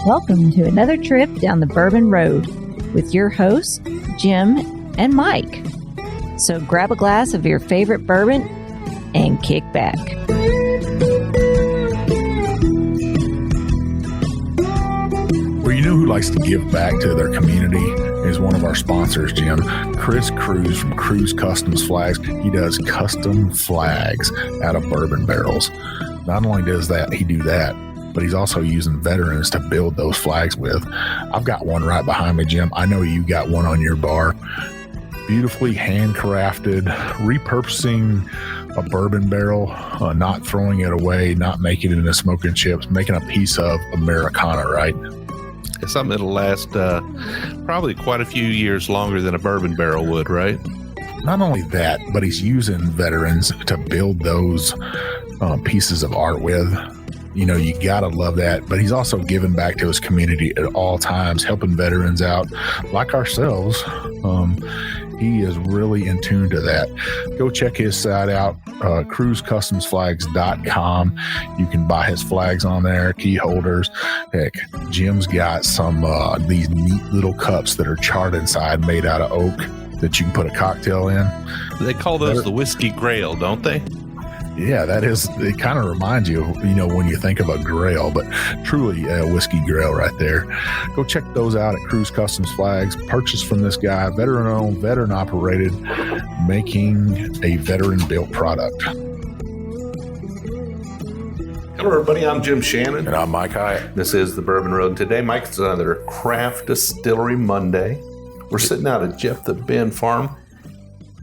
Welcome to another trip down the Bourbon Road with your hosts, Jim and Mike. So grab a glass of your favorite bourbon and kick back. Well, you know who likes to give back to their community is one of our sponsors, Jim. Chris Cruz from Cruz Customs Flags. He does custom flags out of bourbon barrels. Not only does he do that, but he's also using veterans to build those flags with. I've got one right behind me, Jim. I know you got one on your bar. Beautifully handcrafted, repurposing a bourbon barrel, not throwing it away, not making it into smoking chips, making a piece of Americana, right? It's something that'll last probably quite a few years longer than a bourbon barrel would, right? Not only that, but he's using veterans to build those pieces of art with. You know, you gotta love that. But he's also giving back to his community at all times, helping veterans out like ourselves. He is really in tune to that. Go check his site out, cruzcustomsflags.com. You can buy his flags on there, key holders. Heck, Jim's got some these neat little cups that are charred inside, made out of oak, that you can put a cocktail in. They call those the Whiskey Grail, don't they? Yeah, that is, it kind of reminds you, when you think of a grail, but truly a whiskey grail right there. Go check those out at Cruz Customs Flags. Purchase from this guy, veteran owned, veteran operated, making a veteran built product. Hello, everybody. I'm Jim Shannon. And I'm Mike Hyatt. This is the Bourbon Road. Today, Mike, it's another Craft Distillery Monday. We're sitting out at Jeff the Ben Farm.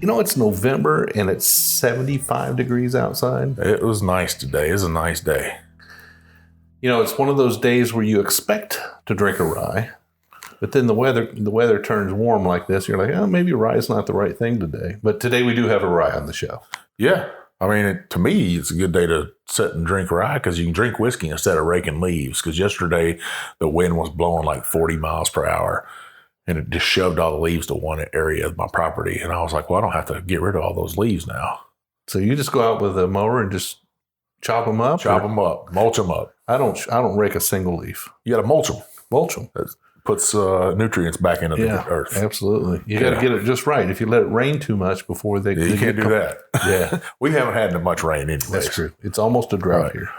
It's November and it's 75 degrees outside. It was nice today. It was a nice day. It's one of those days where you expect to drink a rye, but then the weather turns warm like this. You're like, maybe rye is not the right thing today. But today we do have a rye on the show. Yeah. I mean, to me, it's a good day to sit and drink rye because you can drink whiskey instead of raking leaves. Because yesterday the wind was blowing like 40 miles per hour. And it just shoved all the leaves to one area of my property. And I was like, well, I don't have to get rid of all those leaves now. So you just go out with a mower and just chop them up? Chop them up, mulch them up. I don't rake a single leaf. You got to mulch them. Mulch them. It puts nutrients back into the earth. Absolutely. You got to get it just right. If you let it rain too much before they you can't do that. Yeah. We haven't had much rain anyway. That's true. It's almost a drought here.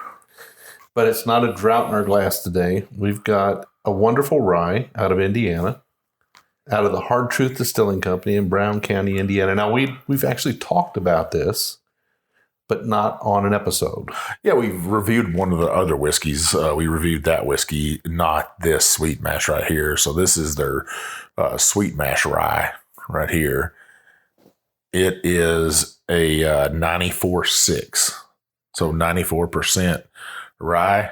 But it's not a drought in our glass today. We've got a wonderful rye out of Indiana, out of the Hard Truth Distilling Company in Brown County, Indiana. Now, we've actually talked about this, but not on an episode. Yeah, we reviewed one of the other whiskeys. We reviewed that whiskey, not this sweet mash right here. So this is their sweet mash rye right here. It is a 94.6. So 94% rye,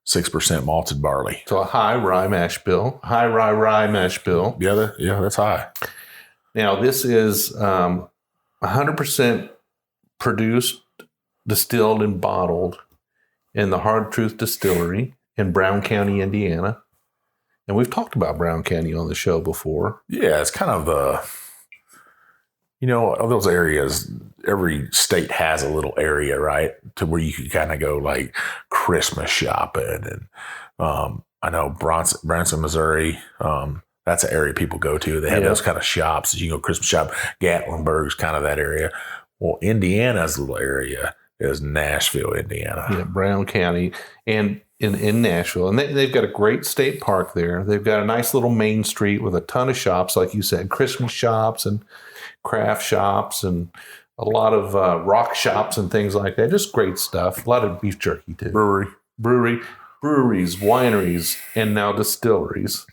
6% malted barley. So a high rye mash bill. Rye mash bill. Yeah, that's high. Now, this is 100% produced, distilled, and bottled in the Hard Truth Distillery in Brown County, Indiana. And we've talked about Brown County on the show before. Yeah, it's kind of the, of those areas, every state has a little area, right, to where you can kind of go like Christmas shopping. And I know Branson, Missouri, that's an area people go to. They have those kind of shops. You can go Christmas shop. Gatlinburg's kind of that area. Well, Indiana's little area is Nashville, Indiana. Yeah, Brown County and in Nashville. And they've got a great state park there. They've got a nice little main street with a ton of shops, like you said, Christmas shops and craft shops and a lot of rock shops and things like that. Just great stuff. A lot of beef jerky, too. Breweries, wineries, and now distilleries.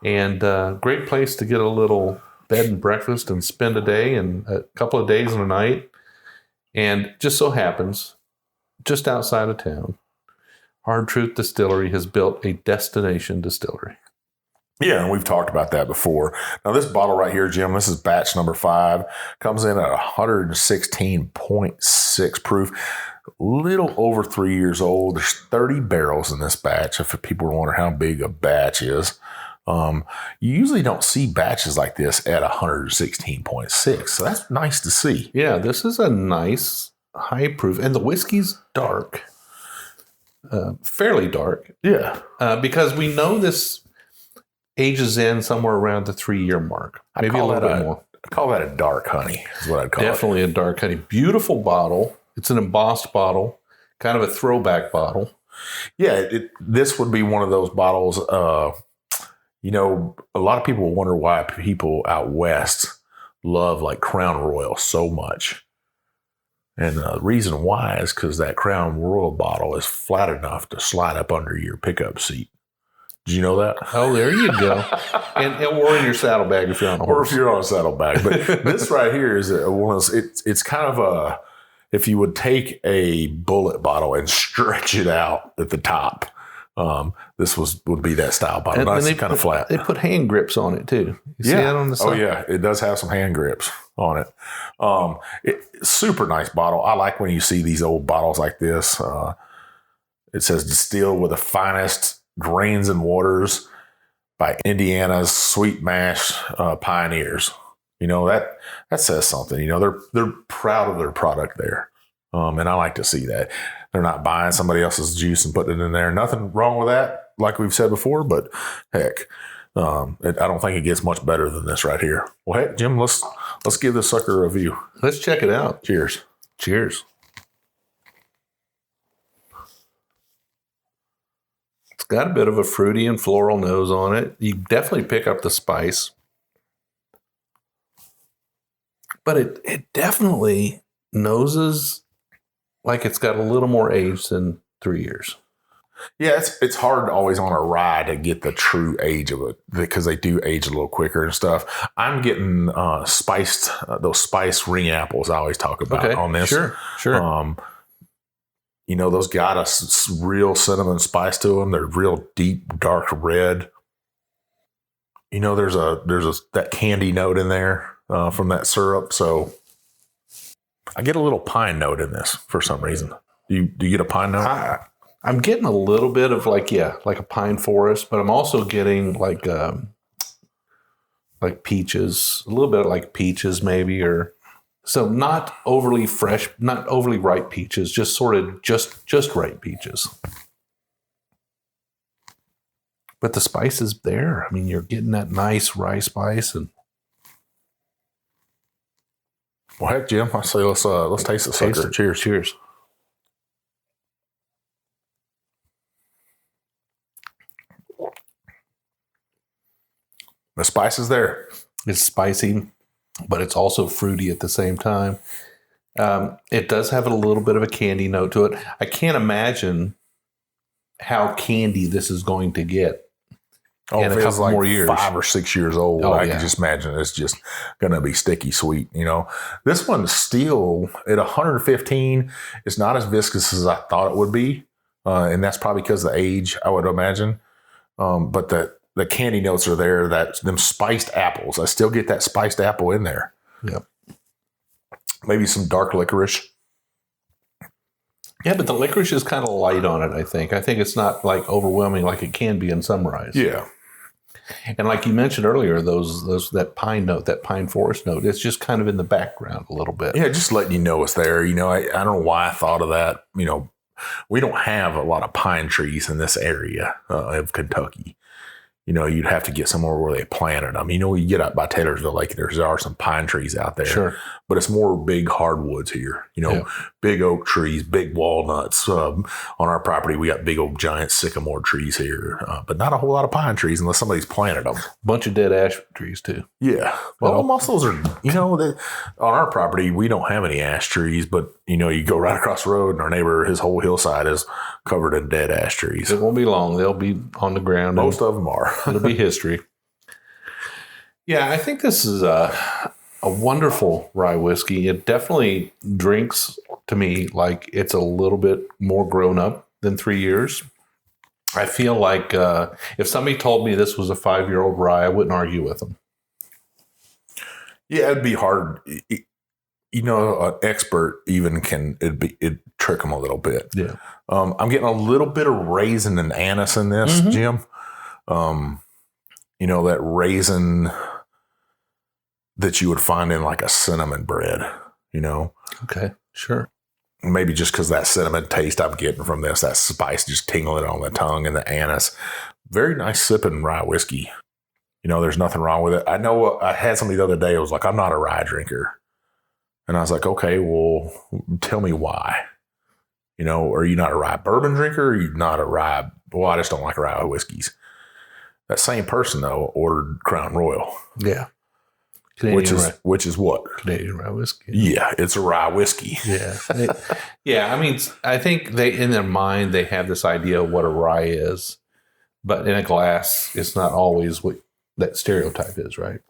And great place to get a little bed and breakfast and spend a day and a couple of days and a night. And just so happens, just outside of town, Hard Truth Distillery has built a destination distillery. Yeah, and we've talked about that before. Now, this bottle right here, Jim, this is batch number 5. Comes in at 116.6 proof. Little over 3 years old. There's 30 barrels in this batch, if people wonder how big a batch is. You usually don't see batches like this at 116.6, so that's nice to see. Yeah, this is a nice high proof, and the whiskey's dark. fairly dark. Yeah. Because we know this ages in somewhere around the 3-year mark, maybe a little bit more. I call that a dark honey is what I'd call Definitely a dark honey. Beautiful bottle. It's an embossed bottle, kind of a throwback bottle. Yeah, this would be one of those bottles. You know, a lot of people wonder why people out west love like Crown Royal so much. And the reason why is because that Crown Royal bottle is flat enough to slide up under your pickup seat. Did you know that? Oh, there you go. and or in your saddlebag if you're on a horse. Or if you're on a saddlebag. But this right here is one of those, it's kind of a, if you would take a bullet bottle and stretch it out at the top, this would be that style bottle. And nice they and kind of flat. They put hand grips on it too. You see that on the side? Oh yeah, it does have some hand grips on it. Super nice bottle. I like when you see these old bottles like this. It says distilled with the finest grains and waters by Indiana's sweet mash pioneers. You know, that says something. You know, they're proud of their product there. And I like to see that. They're not buying somebody else's juice and putting it in there. Nothing wrong with that, like we've said before, but heck, I don't think it gets much better than this right here. Well, heck, Jim, let's give this sucker a review. Let's check it out. Cheers. Cheers. It's got a bit of a fruity and floral nose on it. You definitely pick up the spice. But it definitely noses like it's got a little more age than 3 years. Yeah, it's hard always on a rye to get the true age of it because they do age a little quicker and stuff. I'm getting spiced, those spiced ring apples I always talk about on this. Sure. You know, those got a real cinnamon spice to them. They're real deep, dark red. You know, there's that candy note in there from that syrup. So I get a little pine note in this for some reason. Do you get a pine note? I'm getting a little bit of like a pine forest, but I'm also getting like peaches, a little bit like peaches maybe, or so not overly fresh, not overly ripe peaches, just sort of just ripe peaches. But the spice is there. I mean, you're getting that nice rye spice and. Well, heck, Jim, I say let's taste the sucker. Cheers. Cheers. The spice is there. It's spicy, but it's also fruity at the same time. It does have a little bit of a candy note to it. I can't imagine how candy this is going to get in a couple more years. 5 or 6 years old. I can just imagine it's just going to be sticky sweet. You know, this one's still at 115. It's not as viscous as I thought it would be. And that's probably because of the age, I would imagine. But the candy notes are there, them spiced apples. I still get that spiced apple in there. Yep. Maybe some dark licorice. Yeah, but the licorice is kind of light on it, I think. I think it's not like overwhelming like it can be in some ryes. Yeah. And like you mentioned earlier, that pine note, that pine forest note, it's just kind of in the background a little bit. Yeah, just letting you know it's there. You know, I don't know why I thought of that. You know, we don't have a lot of pine trees in this area of Kentucky. You know, you'd have to get somewhere where they planted them. You know, you get up by Taylorsville Lake, there are some pine trees out there. Sure. But it's more big hardwoods here. You know, big oak trees, big walnuts. On our property, we got big old giant sycamore trees here, but not a whole lot of pine trees unless somebody's planted them. Bunch of dead ash trees, too. Yeah. Well, most of those are, you know, on our property, we don't have any ash trees, but, you know, you go right across the road and our neighbor, his whole hillside is covered in dead ash trees. It won't be long. They'll be on the ground. Most of them are. It'll be history. Yeah, I think this is a wonderful rye whiskey. It definitely drinks to me like it's a little bit more grown up than 3 years. I feel like if somebody told me this was a 5-year-old rye, I wouldn't argue with them. Yeah, it'd be hard. You know, an expert even it'd trick them a little bit. Yeah. I'm getting a little bit of raisin and anise in this, Jim. You know, that raisin that you would find in like a cinnamon bread, you know? Okay, sure. maybe just because that cinnamon taste I'm getting from this, that spice just tingling on the tongue and the anise. Very nice sipping rye whiskey. There's nothing wrong with it. I know I had somebody the other day. I was like, I'm not a rye drinker. And I was like, okay, well, tell me why. Are you not a rye bourbon drinker? Or are you not a rye? Well, I just don't like rye whiskeys. That same person, though, ordered Crown Royal. Yeah. Which is what? Canadian rye whiskey. Yeah, it's a rye whiskey. Yeah. I mean, I think in their mind, they have this idea of what a rye is. But in a glass, it's not always what that stereotype is, right?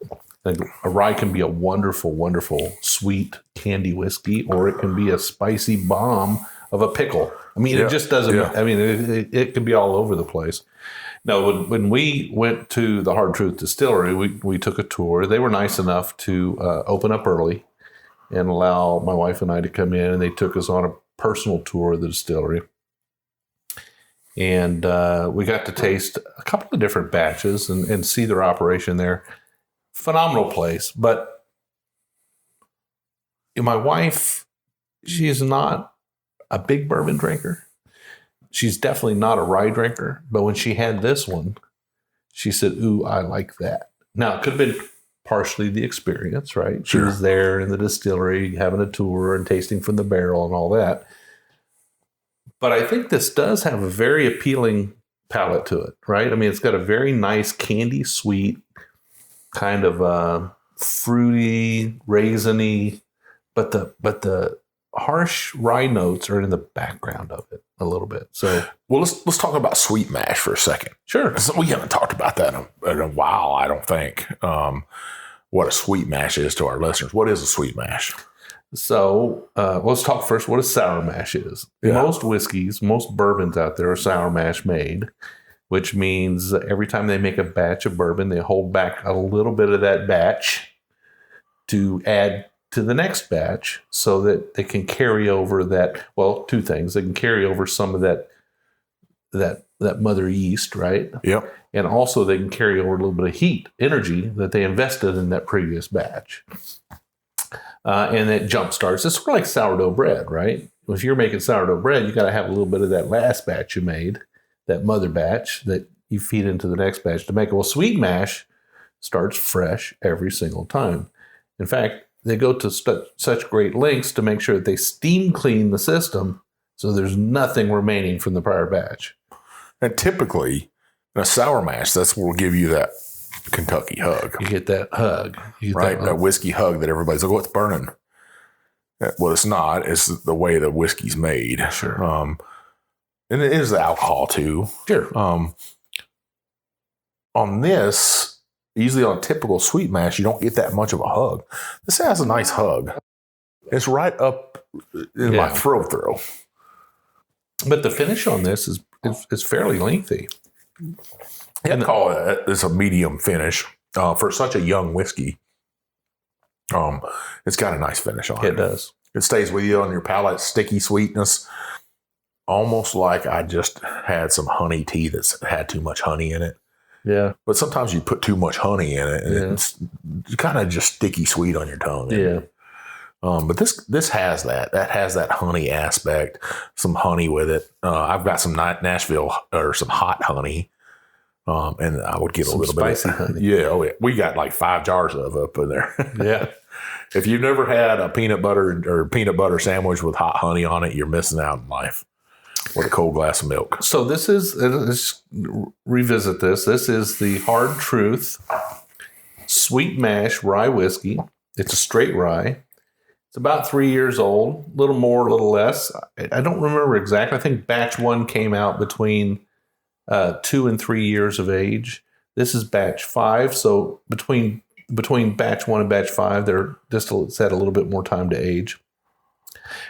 Like a rye can be a wonderful, wonderful, sweet candy whiskey, or it can be a spicy bomb of a pickle. I mean, it just doesn't, I mean, it can be all over the place. No, when we went to the Hard Truth Distillery, we took a tour. They were nice enough to open up early and allow my wife and I to come in, and they took us on a personal tour of the distillery. And we got to taste a couple of different batches and see their operation there. Phenomenal place. But my wife, she's not a big bourbon drinker. She's definitely not a rye drinker. But when she had this one, she said, ooh, I like that. Now, it could have been partially the experience, right? Sure. She was there in the distillery having a tour and tasting from the barrel and all that. But I think this does have a very appealing palate to it, right? I mean, it's got a very nice candy sweet, kind of fruity, raisiny, but the harsh rye notes are in the background of it a little bit. So, well, let's talk about sweet mash for a second. Sure. So we haven't talked about that in a while, I don't think. What a sweet mash is to our listeners. What is a sweet mash? So let's talk first what a sour mash is. Yeah. Most whiskeys, most bourbons out there are sour mash made, which means every time they make a batch of bourbon, they hold back a little bit of that batch to add to the next batch so that they can carry over that, well, two things. They can carry over some of that mother yeast, right? Yep. And also they can carry over a little bit of heat, energy that they invested in that previous batch. And it jump starts. It's sort of like sourdough bread, right? If you're making sourdough bread, you got to have a little bit of that last batch you made, that mother batch that you feed into the next batch to make it. Well, sweet mash starts fresh every single time. In fact, they go to such great lengths to make sure that they steam clean the system so there's nothing remaining from the prior batch. And typically, in a sour mash, that's what will give you that Kentucky hug. You get that hug. Right? That whiskey hug that everybody's like, oh, it's burning. Well, it's not. It's the way the whiskey's made. Sure. And it is the alcohol, too. Sure. On this, usually on a typical sweet mash, you don't get that much of a hug. This has a nice hug. It's right up in my throat, though. But the finish on this is fairly lengthy. I'd call it it's a medium finish for such a young whiskey. It's got a nice finish on it. It does. It stays with you on your palate, sticky sweetness, almost like I just had some honey tea that's had too much honey in it. Yeah. But sometimes you put too much honey in it, and it's kind of just sticky sweet on your tongue. Yeah. But this has that. That has that honey aspect, some honey with it. I've got some Nashville or some hot honey. And I would get some a little spicy bit of honey. Yeah, oh yeah. We got like 5 jars of it up in there. Yeah. If you've never had a peanut butter sandwich with hot honey on it, you're missing out in life. With a cold glass of milk. So let's revisit this. This is the Hard Truth Sweet Mash Rye Whiskey. It's a straight rye. It's about 3 years old, a little more, a little less. I don't remember exactly. I think batch 1 came out between 2 and 3 years of age. This is batch 5. So between batch 1 and batch 5, their distillates had a little bit more time to age.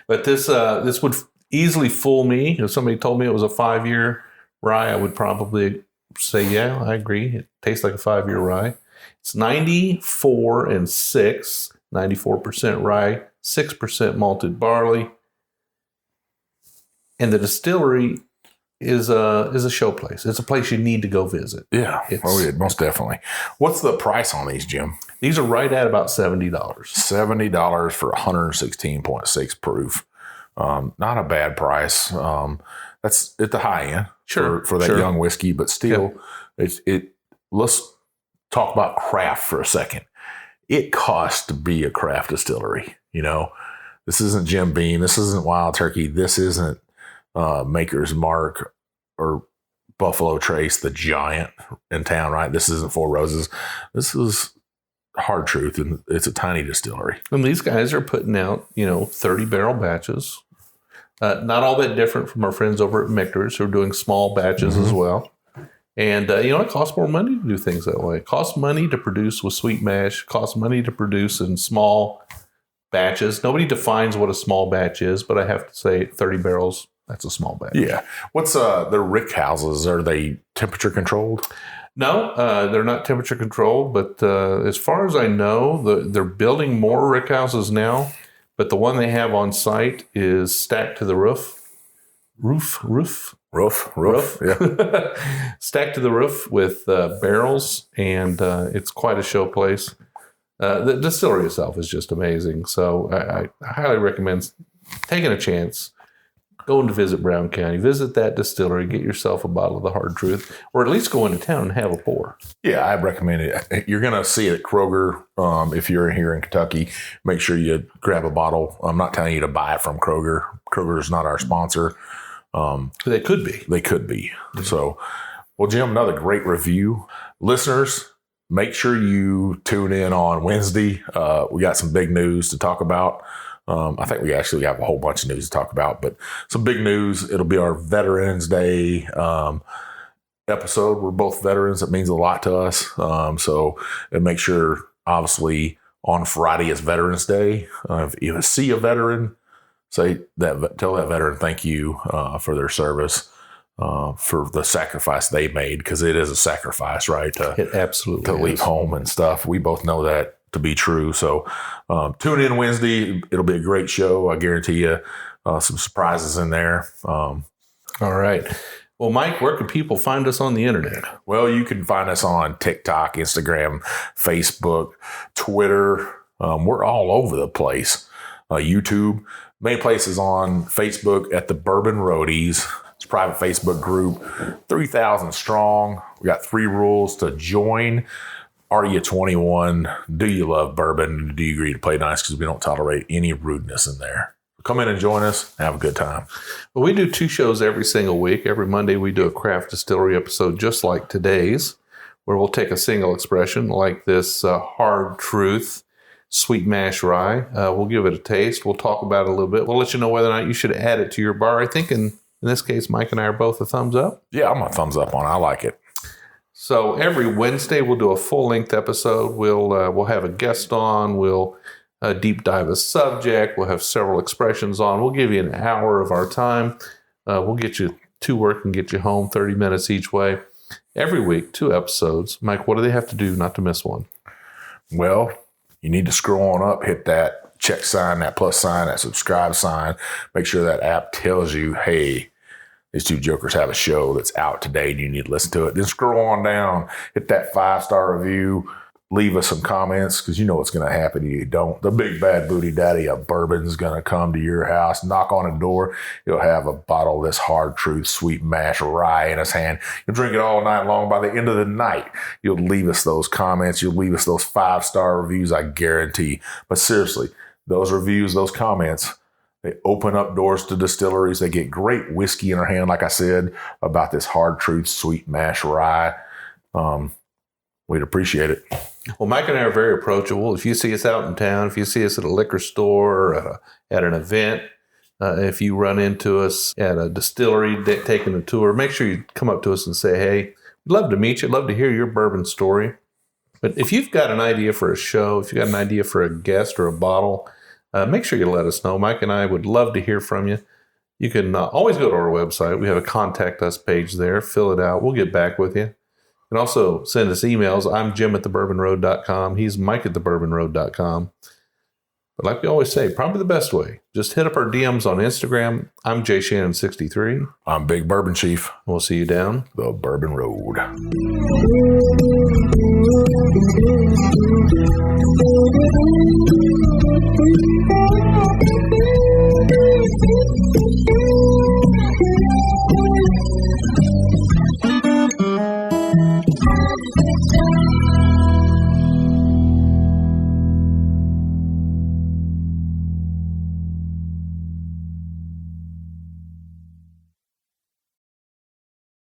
But this would easily fool me. If somebody told me it was a 5-year rye, I would probably say, yeah, I agree. It tastes like a 5-year rye. It's 94 and 6, 94% rye, 6% malted barley. And the distillery is a showplace. It's a place you need to go visit. Yeah. Most definitely. What's the price on these, Jim? These are right at about $70. $70 for 116.6 proof. Not a bad price. That's at the high end for that young whiskey, but still, let's talk about craft for a second. It costs to be a craft distillery. This isn't Jim Beam. This isn't Wild Turkey. This isn't Maker's Mark or Buffalo Trace, the giant in town, right? This isn't Four Roses. This is Hard Truth, and it's a tiny distillery. And these guys are putting out, 30 barrel batches. Not all that different from our friends over at Michter's, who are doing small batches as well. And, it costs more money to do things that way. It costs money to produce with sweet mash. It costs money to produce in small batches. Nobody defines what a small batch is, but I have to say 30 barrels, that's a small batch. Yeah. What's their rick houses? Are they temperature controlled? No, they're not temperature controlled, but as far as I know, they're building more rick houses now, but the one they have on site is stacked to the roof. Roof. Yeah. Stacked to the roof with barrels, and it's quite a show place. The distillery itself is just amazing. So I highly recommend taking a chance, going to visit Brown County, visit that distillery, get yourself a bottle of the Hard Truth, or at least go into town and have a pour. Yeah, I recommend it. You're going to see it at Kroger. If you're here in Kentucky, make sure you grab a bottle. I'm not telling you to buy it from Kroger. Kroger is not our sponsor. They could be. They could be. So, well, Jim, another great review. Listeners, make sure you tune in on Wednesday. We got some big news to talk about. I think we actually have a whole bunch of news to talk about, but some big news. It'll be our Veterans Day episode. We're both veterans. It means a lot to us. So make sure, obviously, on Friday is Veterans Day. If you see a veteran, tell that veteran thank you for their service, for the sacrifice they made, because it is a sacrifice, right? It absolutely to leave home and stuff. We both know that to be true. So tune in Wednesday. It'll be a great show. I guarantee you some surprises in there. All right. Well, Mike, where can people find us on the internet? Well, you can find us on TikTok, Instagram, Facebook, Twitter. We're all over the place. YouTube. Main place is on Facebook at the Bourbon Roadies. It's a private Facebook group, 3,000 strong. We got 3 rules to join. Are you 21? Do you love bourbon? Do you agree to play nice? Because we don't tolerate any rudeness in there. Come in and join us. Have a good time. Well, we do 2 shows every single week. Every Monday, we do a craft distillery episode just like today's, where we'll take a single expression like this Hard Truth Sweet Mash Rye. We'll give it a taste. We'll talk about it a little bit. We'll let you know whether or not you should add it to your bar. I think in this case, Mike and I are both a thumbs up. Yeah, I'm a thumbs up on it. I like it. So every Wednesday, we'll do a full-length episode. We'll have a guest on. We'll deep dive a subject. We'll have several expressions on. We'll give you an hour of our time. We'll get you to work and get you home, 30 minutes each way. Every week, 2 episodes. Mike, what do they have to do not to miss one? Well, you need to scroll on up, hit that check sign, that plus sign, that subscribe sign. Make sure that app tells you, hey, these 2 jokers have a show that's out today and you need to listen to it. Then scroll on down, hit that 5-star review, leave us some comments, because you know what's going to happen if you don't. The big bad booty daddy of bourbon's going to come to your house, knock on a door. He'll have a bottle of this Hard Truth Sweet Mash Rye in his hand. You'll drink it all night long. By the end of the night, you'll leave us those comments. You'll leave us those 5-star reviews, I guarantee. But seriously, those reviews, those comments, they open up doors to distilleries. They get great whiskey in our hand, like I said, about this Hard Truth Sweet Mash Rye. We'd appreciate it. Well, Mike and I are very approachable. If you see us out in town, if you see us at a liquor store or at an event, if you run into us at a distillery taking a tour, make sure you come up to us and say, hey, we'd love to meet you. Love to hear your bourbon story. But if you've got an idea for a show, if you've got an idea for a guest or a bottle, make sure you let us know. Mike and I would love to hear from you. You can always go to our website. We have a contact us page there. Fill it out. We'll get back with you. You can also send us emails. I'm Jim@thebourbonroad.com. He's Mike@thebourbonroad.com. But like we always say, probably the best way, just hit up our DMs on Instagram. I'm JShannon63. I'm Big Bourbon Chief. We'll see you down the Bourbon Road.